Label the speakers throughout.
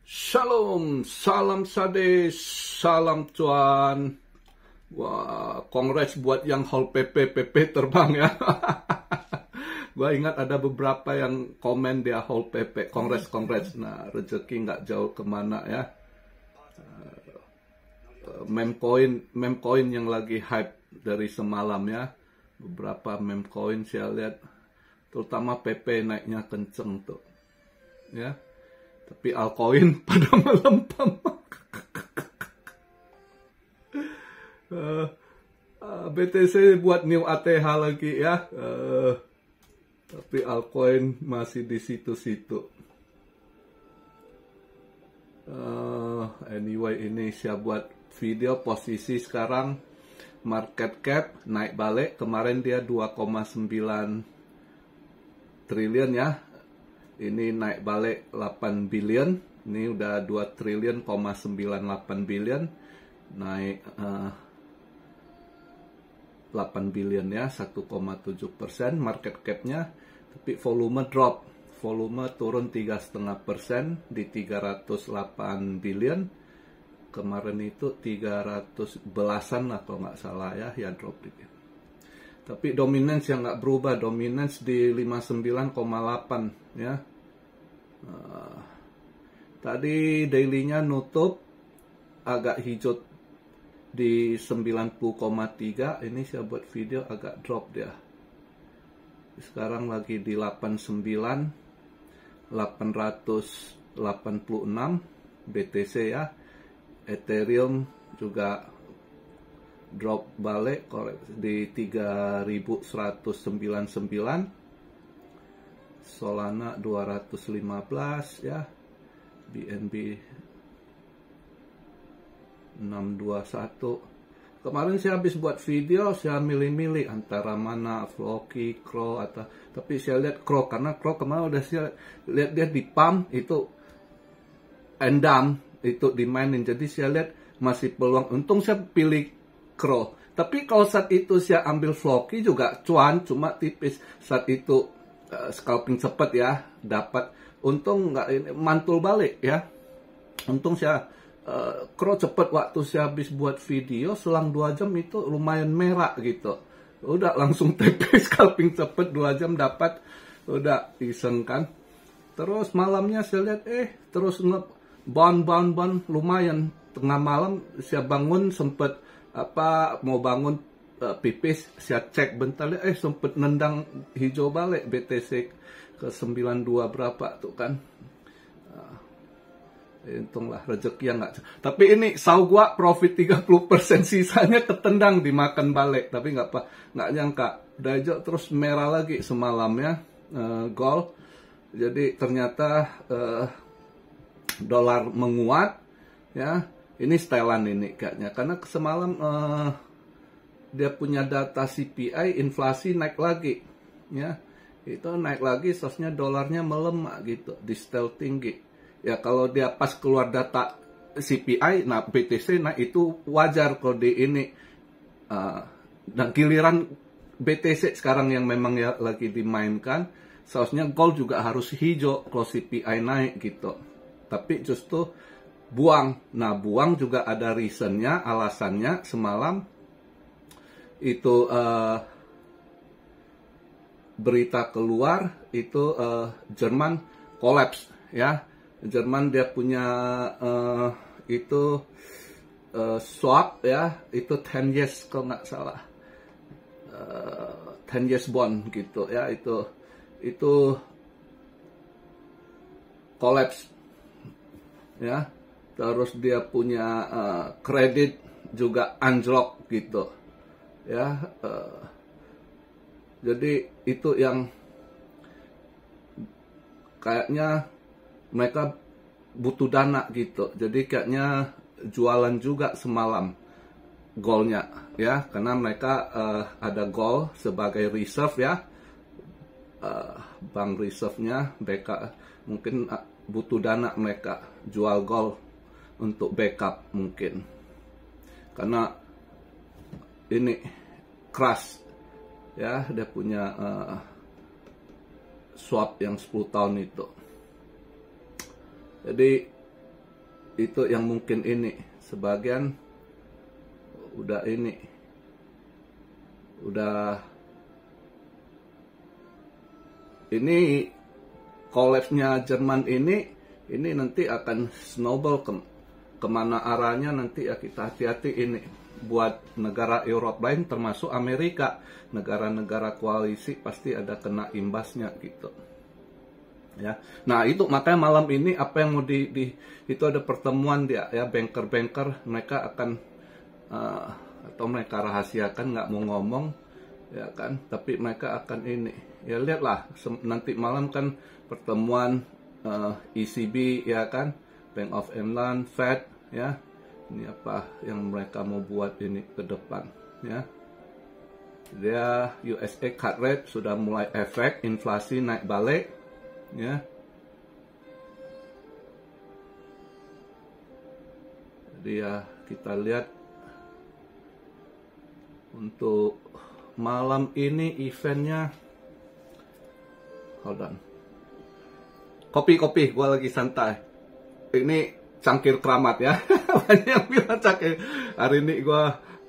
Speaker 1: Shalom, salam sade, salam cuan. Wah, kongres buat yang hold PP terbang ya. Gua ingat ada beberapa yang komen dia hold PP, kongres. Nah, rezeki nggak jauh kemana ya. Meme coin yang lagi hype dari semalam ya. Beberapa meme coin saya lihat, terutama PP naiknya kenceng tuh. Ya. Tapi altcoin pada melempem. BTC buat new ATH lagi ya. Tapi altcoin masih di situ-situ. Anyway, ini saya buat video posisi sekarang. Market cap naik balik. Kemarin dia 2,9 triliun ya. Ini naik balik 8 billion. Ini udah 2 triliun, 98 billion. Naik 8 billion ya, 1,7% market capnya. Tapi volume drop. Volume turun 3,5% di 308 billion. Kemarin itu 300 belasan lah kalau nggak salah ya drop dikit. Tapi dominance yang nggak berubah, dominance di 59,8 ya. Tadi dailynya nutup agak hijau di 90,3. Ini saya buat video agak drop dia. Sekarang lagi di 896 BTC ya. Ethereum juga drop balik di 3199. Solana 215 ya. BNB 621. Kemarin saya habis buat video, saya milih-milih antara mana Floki, Crow atau, tapi saya lihat Crow karena Crow kemarin udah saya lihat dia di pump itu endam itu dimainin, jadi saya lihat masih peluang. Untung saya pilih Crow. Tapi kalau saat itu saya ambil Floki juga cuan, cuma tipis. Saat itu scalping cepet ya, dapat. Untung nggak ini mantul balik ya. Untung saya Crow cepet, waktu saya habis buat video selang 2 jam itu lumayan merah gitu. Udah langsung TP scalping cepet 2 jam dapat, udah iseng kan. Terus malamnya saya lihat terus bound lumayan. Tengah malam saya bangun sempet mau bangun pipis, saya cek bentar sempet nendang hijau balik BTC ke 92 berapa tuh kan. Untunglah rezeki yang nggak. Tapi ini sau gua profit 30%, sisanya ketendang dimakan balik. Tapi nggak nyangka Dajo terus merah lagi semalam ya, gold. Jadi ternyata dolar menguat ya. Ini setelan ini kayaknya karena semalam dia punya data CPI, inflasi naik lagi ya. Itu naik lagi, sosnya dolarnya melemah gitu, di setel tinggi. Ya kalau dia pas keluar data CPI, nah BTC, nah itu wajar kalau di ini. Dan giliran BTC sekarang yang memang ya lagi dimainkan, seharusnya gold juga harus hijau kalau CPI naik gitu. Tapi justru buang. Nah buang juga ada reasonnya, alasannya semalam itu berita keluar itu Jerman collapse ya. Jerman dia punya itu swap ya, itu 10 years kalau nggak salah, 10 years bond gitu ya, itu collapse ya. Terus dia punya kredit juga anjlok gitu ya. Jadi itu yang kayaknya mereka butuh dana gitu. Jadi kayaknya jualan juga semalam goldnya ya, karena mereka ada gold sebagai reserve ya. Bank reserve-nya BK mungkin butuh dana, mereka jual gold untuk backup mungkin. Karena ini crash ya, dia punya swap yang 10 tahun itu. Jadi itu yang mungkin ini sebagian udah ini collapse-nya Jerman ini nanti akan snowball kemana arahnya nanti ya, kita hati-hati ini buat negara Eropa lain termasuk Amerika, negara-negara koalisi pasti ada kena imbasnya gitu ya. Nah itu makanya malam ini apa yang mau itu ada pertemuan dia ya, banker-banker mereka akan atau mereka rahasiakan, nggak mau ngomong ya kan, tapi mereka akan ini ya, lihatlah nanti malam kan pertemuan ECB ya kan, Bank of England, Fed ya, ini apa yang mereka mau buat ini ke depan ya. Dia USA cut rate sudah mulai efek, inflasi naik balik ya. Jadi ya kita lihat untuk malam ini eventnya, hold on. Kopi, gue lagi santai. Ini cangkir keramat ya. Banyak yang bilang cangkir. Hari ini gue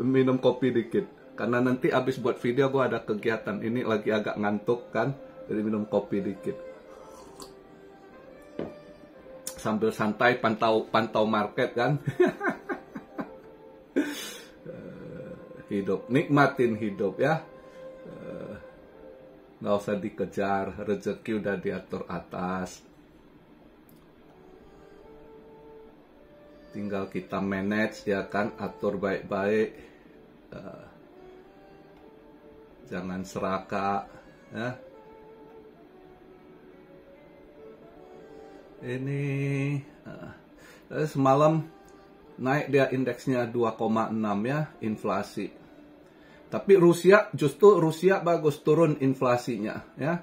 Speaker 1: minum kopi dikit. Karena nanti abis buat video gue ada kegiatan. Ini lagi agak ngantuk kan. Jadi minum kopi dikit. Sambil santai pantau market kan. Hidup, nikmatin hidup ya. Nggak usah dikejar, rezeki udah diatur atas, tinggal kita manage ya kan, atur baik-baik, jangan serakah ya. Ini semalam naik dia indeksnya 2,6 ya inflasi. Tapi Rusia bagus turun inflasinya ya.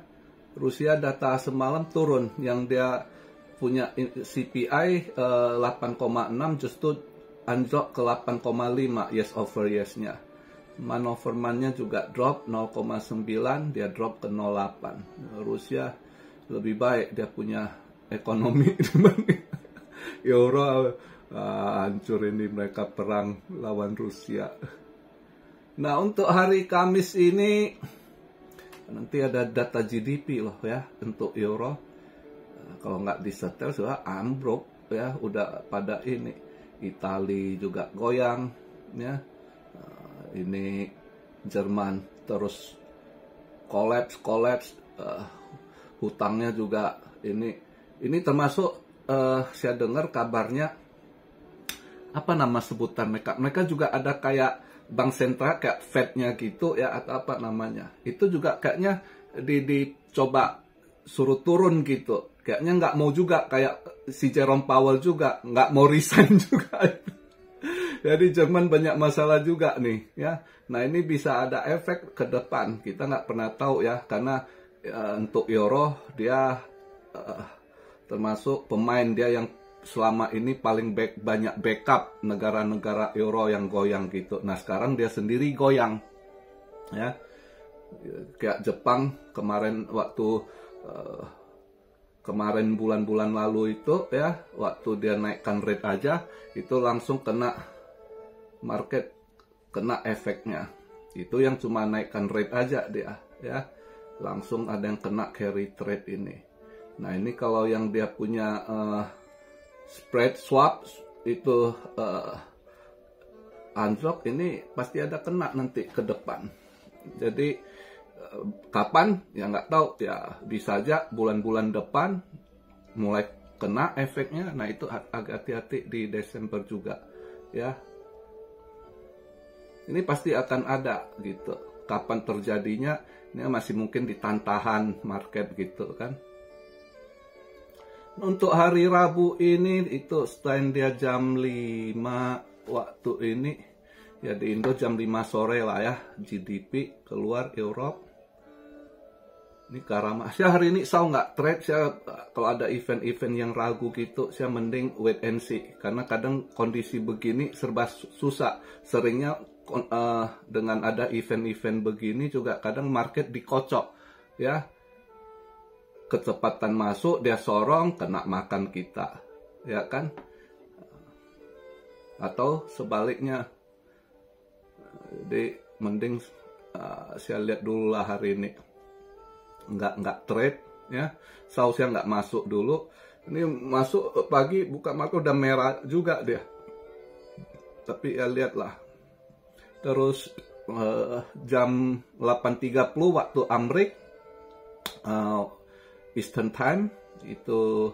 Speaker 1: Rusia data semalam turun, yang dia punya CPI 8,6 justru anjlok ke 8,5 yes over yes-nya. Manovermannya juga drop 0,9, dia drop ke 0,8. Rusia lebih baik, dia punya ekonomi dibanding Euro. Hancur ini mereka perang lawan Rusia. Nah untuk hari Kamis ini nanti ada data GDP loh ya untuk Euro. Kalau nggak disetel sudah ambruk ya, udah pada ini. Itali juga goyang ya. Ini Jerman terus kolaps, hutangnya juga ini termasuk saya dengar kabarnya, apa nama sebutan mereka juga ada kayak bank sentral kayak Fed-nya gitu ya, atau apa namanya, itu juga kayaknya dicoba suruh turun gitu, kayaknya nggak mau juga, kayak si Jerome Powell juga nggak mau resign juga. Jadi Jerman banyak masalah juga nih ya. Nah ini bisa ada efek ke depan, kita nggak pernah tahu ya, karena untuk Euro dia termasuk pemain dia yang selama ini paling banyak backup negara-negara Euro yang goyang gitu. Nah sekarang dia sendiri goyang ya, kayak Jepang kemarin kemarin bulan-bulan lalu itu ya, waktu dia naikkan rate aja itu langsung kena market, kena efeknya. Itu yang cuma naikkan rate aja dia ya, langsung ada yang kena carry trade ini. Nah ini kalau yang dia punya spread swap itu anjlok, ini pasti ada kena nanti ke depan. Jadi kapan ya nggak tahu ya, bisa aja bulan-bulan depan mulai kena efeknya. Nah itu agak hati-hati di Desember juga ya, ini pasti akan ada gitu. Kapan terjadinya ini masih mungkin ditantahan market gitu kan. Untuk hari Rabu ini itu stand dia jam 5 waktu ini ya, di Indo jam 5 sore lah ya, GDP keluar Eropa. Ini karama. Saya hari ini saya nggak trade, saya kalau ada event-event yang ragu gitu saya mending wait and see, karena kadang kondisi begini serba susah. Seringnya dengan ada event-event begini juga kadang market dikocok ya. Kecepatan masuk dia sorong, kena makan kita ya kan. atau sebaliknya. Jadi mending saya lihat dulu lah hari ini, nggak trade ya. Sausnya nggak masuk dulu. Ini masuk pagi, buka mata udah merah juga dia. Tapi ya lihatlah. Terus jam 8.30 waktu Amrik, Eastern Time, itu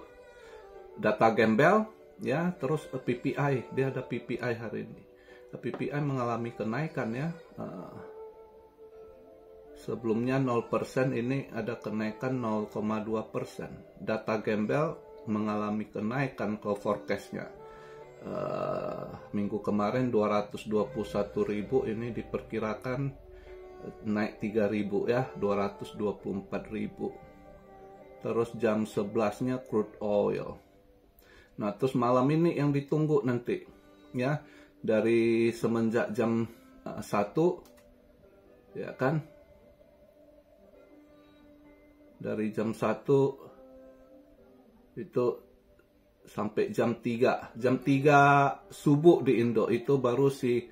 Speaker 1: data gembel ya. Terus PPI, dia ada PPI hari ini. PPI mengalami kenaikan ya. Sebelumnya 0%, ini ada kenaikan 0,2%. Data gembel mengalami kenaikan ke forecastnya. Minggu kemarin 221.000, ini diperkirakan naik 3.000 ya, 224.000. Terus jam 11-nya crude oil. Nah, terus malam ini yang ditunggu nanti ya, dari semenjak jam 1 ya kan, dari jam 1 itu sampai jam 3 subuh di Indo, itu baru si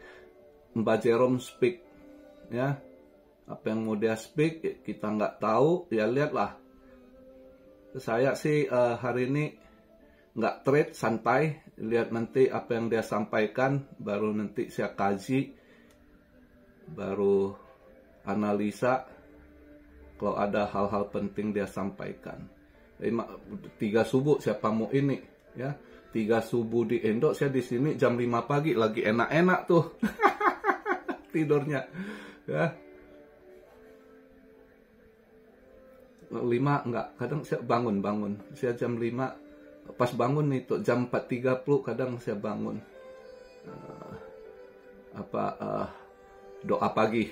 Speaker 1: Mbak Jerome speak ya. Apa yang mau dia speak kita nggak tahu ya, lihatlah. Saya sih hari ini nggak trade, santai, lihat nanti apa yang dia sampaikan, baru nanti saya kaji, baru analisa kalau ada hal-hal penting dia sampaikan. 3 subuh siapa mau ini ya, 3 subuh di Indo, saya di sini jam 5 pagi lagi enak-enak tuh tidurnya ya. 5 enggak, kadang saya bangun saya jam 5 pas bangun itu jam 4.30 kadang saya bangun doa pagi.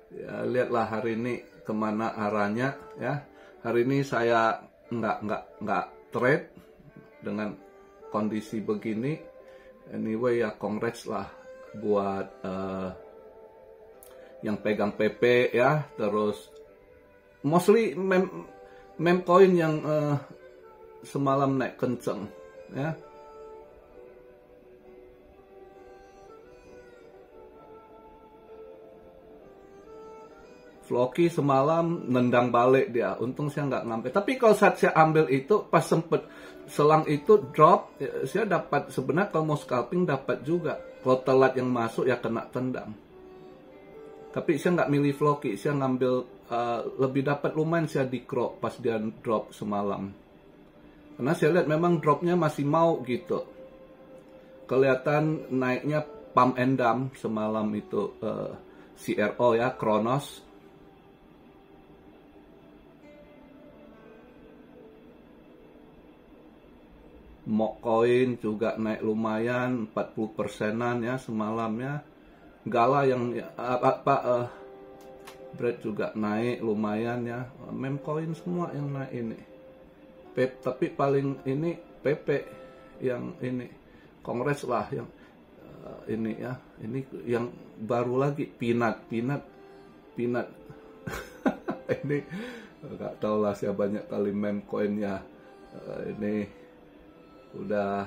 Speaker 1: Ya, lihatlah hari ini kemana arahnya ya. Hari ini saya nggak trade dengan kondisi begini. Anyway ya, congrats lah buat yang pegang PP ya. Terus mostly meme coin yang semalam naik kenceng ya. Floki semalam nendang balik dia, untung saya nggak ngambil. Tapi kalau saat saya ambil itu pas sempet selang itu drop, saya dapat, sebenarnya kalau mau scalping dapat juga. Kalau telat yang masuk ya kena tendang. Tapi saya nggak milih Floki, saya ngambil lebih dapat lumayan saya di crop pas dia drop semalam. Karena saya lihat memang dropnya masih mau gitu. Kelihatan naiknya pump and dump semalam itu CRO ya, Kronos. Mock coin juga naik lumayan 40%-an ya semalamnya. Gala yang bread juga naik lumayan ya. Meme coin semua yang naik ini. Tapi paling ini PP yang ini. Kongres lah yang ini ya. Ini yang baru lagi Peanut. Ini nggak tahu lah, saya banyak kali meme coin ya. Ini udah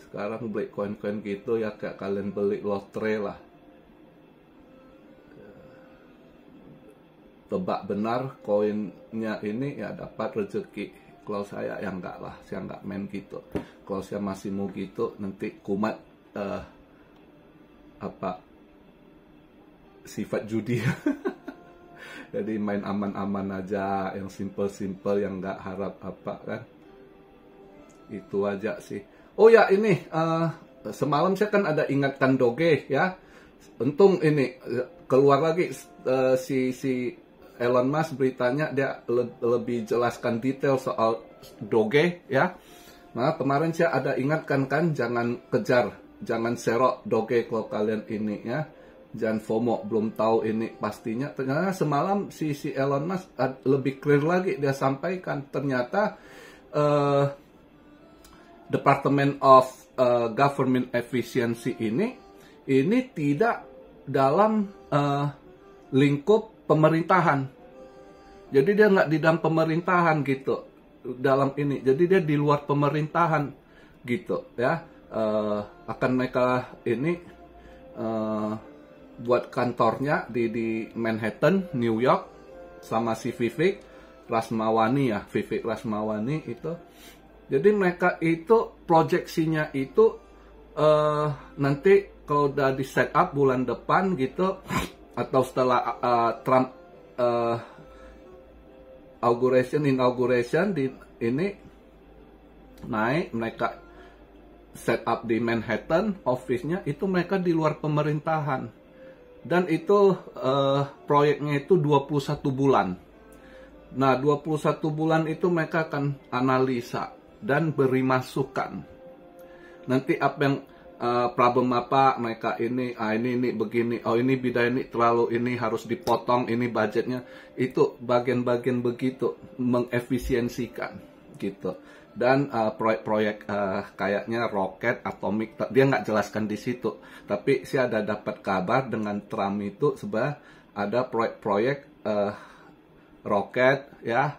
Speaker 1: sekarang beli koin-koin gitu ya kayak kalian beli lotre lah. Tebak benar koinnya ini ya dapat rezeki. Kalau saya ya enggak lah, saya enggak main gitu. Kalau saya masih mau gitu nanti kumat sifat judi. Jadi main aman-aman aja, yang simple-simple, yang nggak harap apa kan. Itu aja sih. Oh ya ini, semalam saya kan ada ingatkan Doge ya. Untung ini keluar lagi si Elon Musk beritanya, dia lebih jelaskan detail soal Doge ya. Nah kemarin saya ada ingatkan kan, jangan kejar, jangan serok Doge kalau kalian ini ya. Jangan FOMO, belum tahu ini pastinya. Ternyata semalam si Elon Musk lebih clear lagi, dia sampaikan ternyata Department of Government Efficiency ini tidak dalam lingkup pemerintahan. Jadi dia nggak di dalam pemerintahan gitu, dalam ini. Jadi dia di luar pemerintahan gitu ya. Akan mereka ini buat kantornya di Manhattan, New York, sama si Vivek Rasmawani ya, Vivek Rasmawani itu. Jadi mereka itu proyeksinya itu nanti kalau udah di set up bulan depan gitu, atau setelah Trump inauguration di ini naik, mereka set up di Manhattan, office-nya itu mereka di luar pemerintahan. Dan itu proyeknya itu 21 bulan. Nah, 21 bulan itu mereka akan analisa dan beri masukan. Nanti apa yang problem apa mereka ini begini, oh ini bidang ini terlalu, ini harus dipotong, ini budgetnya, itu bagian-bagian begitu mengefisiensikan gitu. Dan proyek-proyek kayaknya roket, atomik, dia nggak jelaskan di situ. Tapi saya ada dapat kabar dengan Trump itu sebenarnya ada proyek-proyek roket ya,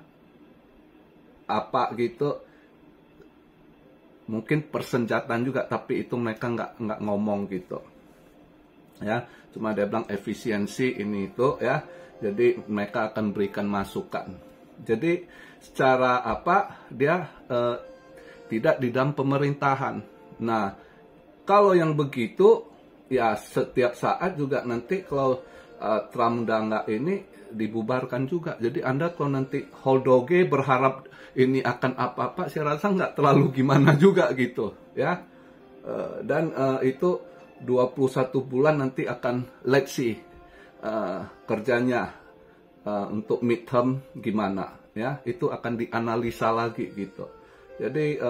Speaker 1: apa gitu, mungkin persenjataan juga, tapi itu mereka nggak ngomong gitu ya. Cuma dia bilang efisiensi ini itu ya. Jadi mereka akan berikan masukan. Jadi secara apa dia tidak di dalam pemerintahan. Nah, kalau yang begitu ya setiap saat juga nanti kalau Trump udah nggak ini dibubarkan juga. Jadi Anda kalau nanti Holdoge berharap ini akan apa-apa, saya rasa nggak terlalu gimana juga gitu ya. Dan itu 21 bulan nanti akan let's see kerjanya untuk midterm gimana ya, itu akan dianalisa lagi gitu. Jadi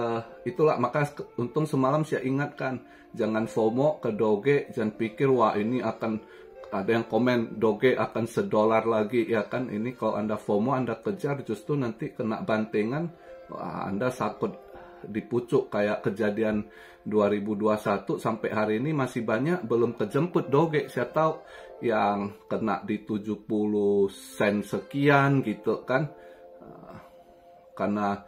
Speaker 1: itulah, maka untung semalam saya ingatkan, jangan FOMO ke Doge, jangan pikir wah ini akan ada yang komen Doge akan $1 lagi ya kan. Ini kalau Anda FOMO, Anda kejar, justru nanti kena bantengan, wah, Anda sakut dipucuk kayak kejadian 2021 sampai hari ini masih banyak belum kejemput Doge. Saya tahu yang kena di 70 sen sekian gitu kan, karena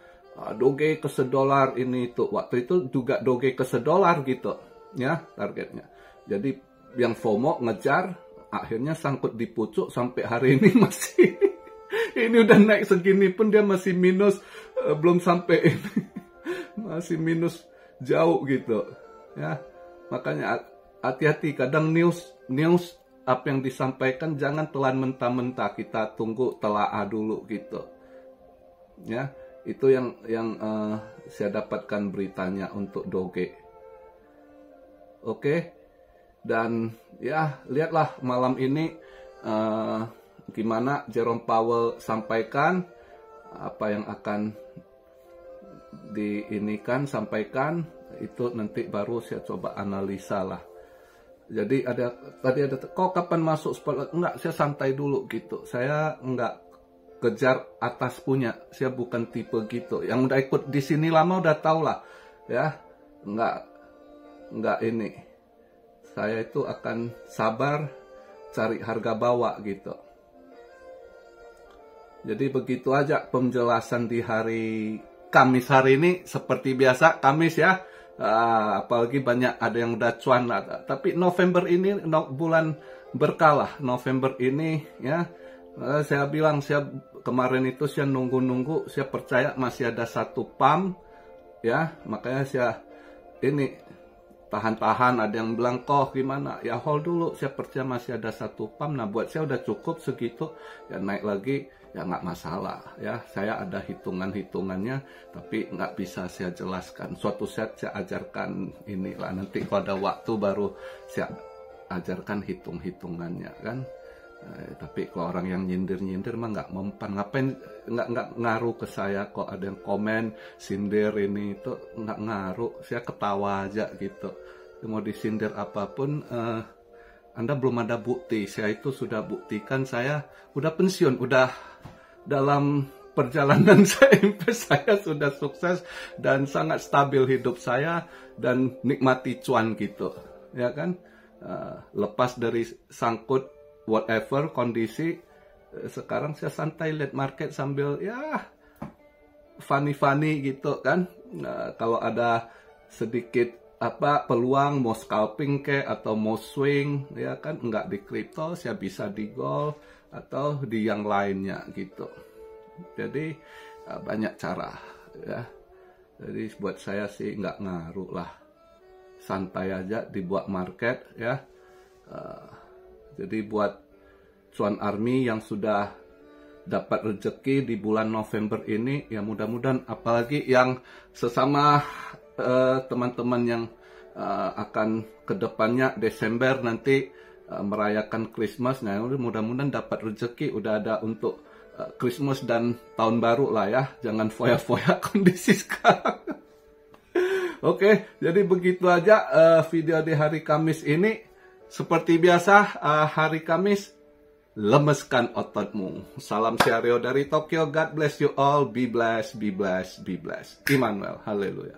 Speaker 1: Doge ke $1 ini itu. Waktu itu juga Doge ke $1 gitu ya targetnya. Jadi yang FOMO ngejar, akhirnya sangkut di pucuk sampai hari ini masih ini udah naik segini pun dia masih minus, belum sampai ini masih minus jauh gitu ya. Makanya hati-hati, kadang news apa yang disampaikan jangan telan mentah-mentah, kita tunggu telaah dulu gitu ya. Itu yang saya dapatkan beritanya untuk Doge. Oke. Dan ya lihatlah malam ini gimana Jerome Powell sampaikan, apa yang akan sampaikan itu nanti baru saya coba analisa lah. Jadi tadi ada kok kapan masuk spotlight? Enggak, saya santai dulu gitu. Saya enggak kejar atas punya, saya bukan tipe gitu. Yang udah ikut di sini lama udah tau lah ya. Enggak ini. Saya itu akan sabar cari harga bawah gitu. Jadi begitu aja penjelasan di hari Kamis hari ini. Seperti biasa Kamis ya. Apalagi banyak ada yang udah cuan lah. Tapi November ini bulan berkah. November ini ya. Saya bilang, kemarin itu saya nunggu-nunggu. Saya percaya masih ada satu pump ya. Makanya saya ini tahan-tahan. Ada yang bilang kok gimana, ya hold dulu, saya percaya masih ada satu pump. Nah buat saya udah cukup segitu, ya naik lagi ya nggak masalah ya. Saya ada hitungan-hitungannya tapi nggak bisa saya jelaskan. Suatu saat saya ajarkan inilah, nanti kalau ada waktu baru saya ajarkan hitung-hitungannya kan. Tapi kalau orang yang nyindir-nyindir mah nggak mempan, ngapain, nggak ngaruh ke saya. Kok ada yang komen sindir ini itu nggak ngaruh, saya ketawa aja gitu. Mau disindir apapun, Anda belum ada bukti. Saya itu sudah buktikan, saya udah pensiun, udah dalam perjalanan saya sudah sukses dan sangat stabil hidup saya dan nikmati cuan gitu ya kan. lepas dari sangkut whatever kondisi, sekarang saya santai lihat market sambil ya funny gitu kan. Kalau ada sedikit peluang mau scalping atau mau swing ya kan, nggak di kripto, saya bisa di gold atau di yang lainnya gitu. Jadi banyak cara ya. Jadi buat saya sih nggak ngaruh lah, santai aja dibuat market ya. Jadi buat Cuan Army yang sudah dapat rezeki di bulan November ini, ya mudah-mudahan, apalagi yang sesama teman-teman yang akan kedepannya Desember nanti merayakan Christmas, nah mudah-mudahan dapat rezeki, udah ada untuk Christmas dan tahun baru lah ya, jangan foya-foya kondisi sekarang. Oke, jadi begitu aja video di hari Kamis ini. Seperti biasa, hari Kamis, lemeskan ototmu. Salam Siario dari Tokyo. God bless you all. Be blessed, be blessed, be blessed. Immanuel. Haleluya.